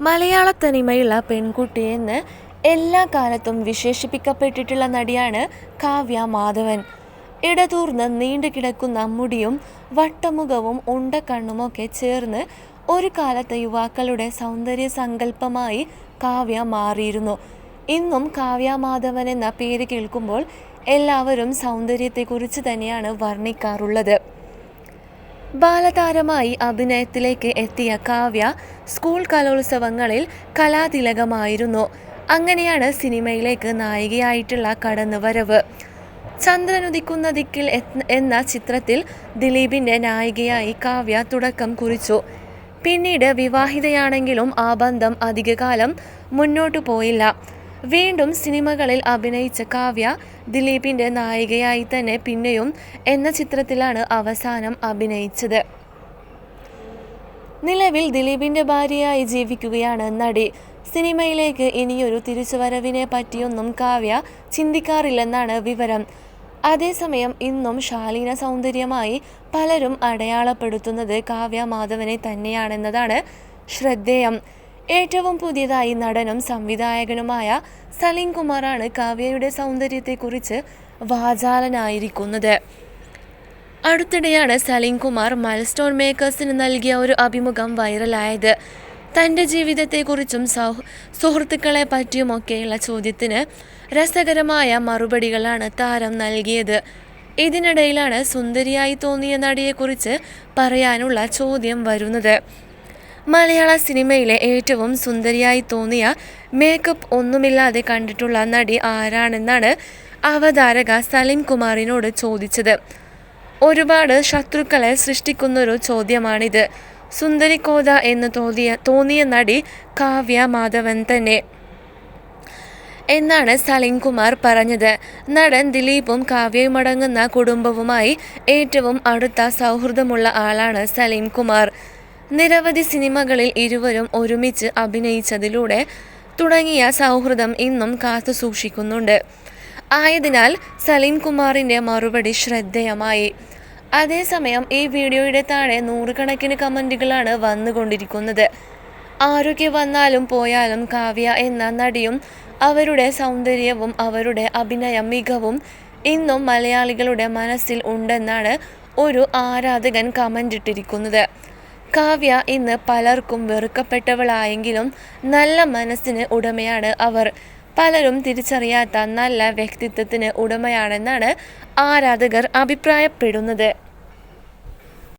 മലയാള തനിമയുള്ള പെൺകുട്ടിയെന്ന് എല്ലാ കാലത്തും വിശേഷിപ്പിക്കപ്പെട്ടിട്ടുള്ള നടിയാണ് കാവ്യ മാധവൻ. ഇടതൂർന്ന് നീണ്ടു കിടക്കുന്ന മുടിയും വട്ടമുഖവും ഉണ്ടക്കണ്ണുമൊക്കെ ചേർന്ന് ഒരു കാലത്ത് യുവാക്കളുടെ സൗന്ദര്യ സങ്കല്പമായി കാവ്യ മാറിയിരുന്നു. ഇന്നും കാവ്യ മാധവൻ എന്ന പേര് കേൾക്കുമ്പോൾ എല്ലാവരും സൗന്ദര്യത്തെക്കുറിച്ച് തന്നെയാണ് വർണ്ണിക്കാറുള്ളത്. ബാലതാരമായി അഭിനയത്തിലേക്ക് എത്തിയ കാവ്യ സ്കൂൾ കലോത്സവങ്ങളിൽ കലാതിലകമായിരുന്നു. അങ്ങനെയാണ് സിനിമയിലേക്ക് നായികയായിട്ടുള്ള കടന്നുവരവ്. ചന്ദ്രനുദിക്കുന്ന ദിക്കിൽ എന്ന ചിത്രത്തിൽ ദിലീപിൻ്റെ നായികയായി കാവ്യ തുടക്കം കുറിച്ചു. പിന്നീട് വിവാഹിതയാണെങ്കിലും ആ ബന്ധം അധികകാലം മുന്നോട്ടു പോയില്ല. വീണ്ടും സിനിമകളിൽ അഭിനയിച്ച കാവ്യ ദിലീപിൻ്റെ നായികയായി തന്നെ പിന്നെയും എന്ന ചിത്രത്തിലാണ് അവസാനം അഭിനയിച്ചത്. നിലവിൽ ദിലീപിൻ്റെ ഭാര്യയായി ജീവിക്കുകയാണ് നടി. സിനിമയിലേക്ക് ഇനിയൊരു തിരിച്ചുവരവിനെ പറ്റിയൊന്നും കാവ്യ ചിന്തിക്കാറില്ലെന്നാണ് വിവരം. അതേസമയം ഇന്നും ശാലീന സൗന്ദര്യമായി പലരും അടയാളപ്പെടുത്തുന്നത് കാവ്യ മാധവനെ തന്നെയാണെന്നതാണ് ശ്രദ്ധേയം. ഏറ്റവും പുതിയതായി നടനും സംവിധായകനുമായ സലീം കുമാറാണ് കാവ്യയുടെ സൗന്ദര്യത്തെക്കുറിച്ച് വാചാലനായിരിക്കുന്നത്. അടുത്തിടെയാണ് സലീം കുമാർ മൈൽസ്റ്റോൺ മേക്കേഴ്സിന് നൽകിയ ഒരു അഭിമുഖം വൈറലായത്. തൻ്റെ ജീവിതത്തെക്കുറിച്ചും സുഹൃത്തുക്കളെ പറ്റിയുമൊക്കെയുള്ള ചോദ്യത്തിന് രസകരമായ മറുപടികളാണ് താരം നൽകിയത്. ഇതിനിടയിലാണ് സുന്ദരിയായി തോന്നിയ നടിയെക്കുറിച്ച് പറയാനുള്ള ചോദ്യം വരുന്നത്. മലയാള സിനിമയിലെ ഏറ്റവും സുന്ദരിയായി തോന്നിയ മേക്കപ്പ് ഒന്നുമില്ലാതെ കണ്ടിട്ടുള്ള നടി ആരാണെന്നാണ് അവതാരക സലീം കുമാറിനോട് ചോദിച്ചത്. ഒരുപാട് ശത്രുക്കളെ സൃഷ്ടിക്കുന്നൊരു ചോദ്യമാണിത്. സുന്ദരിക്കോത എന്ന് തോന്നിയ നടി കാവ്യ മാധവൻ തന്നെ എന്നാണ് സലീം കുമാർ പറഞ്ഞത്. നടൻ ദിലീപും കാവ്യയുമടങ്ങുന്ന കുടുംബവുമായി ഏറ്റവും അടുത്ത സൗഹൃദമുള്ള ആളാണ് സലീം കുമാർ. നിരവധി സിനിമകളിൽ ഇരുവരും ഒരുമിച്ച് അഭിനയിച്ചതിലൂടെ തുടങ്ങിയ സൗഹൃദം ഇന്നും കാത്തു സൂക്ഷിക്കുന്നുണ്ട്. ആയതിനാൽ സലീം കുമാറിൻ്റെ മറുപടി ശ്രദ്ധേയമായി. അതേസമയം ഈ വീഡിയോയുടെ താഴെ നൂറുകണക്കിന് കമൻറ്റുകളാണ് വന്നുകൊണ്ടിരിക്കുന്നത്. ആരൊക്കെ വന്നാലും പോയാലും കാവ്യ എന്ന നടിയും അവരുടെ സൗന്ദര്യവും അവരുടെ അഭിനയ മികവും ഇന്നും മലയാളികളുടെ മനസ്സിൽ ഉണ്ടെന്നാണ് ഒരു ആരാധകൻ കമൻറ്റിട്ടിരിക്കുന്നത്. കാവ്യ ഇന്ന് പലർക്കും വെറുക്കപ്പെട്ടവളായെങ്കിലും നല്ല മനസ്സിന് ഉടമയാണ് അവർ. പലരും തിരിച്ചറിയാത്ത നല്ല വ്യക്തിത്വത്തിന് ഉടമയാണെന്നാണ് ആരാധകർ അഭിപ്രായപ്പെടുന്നത്.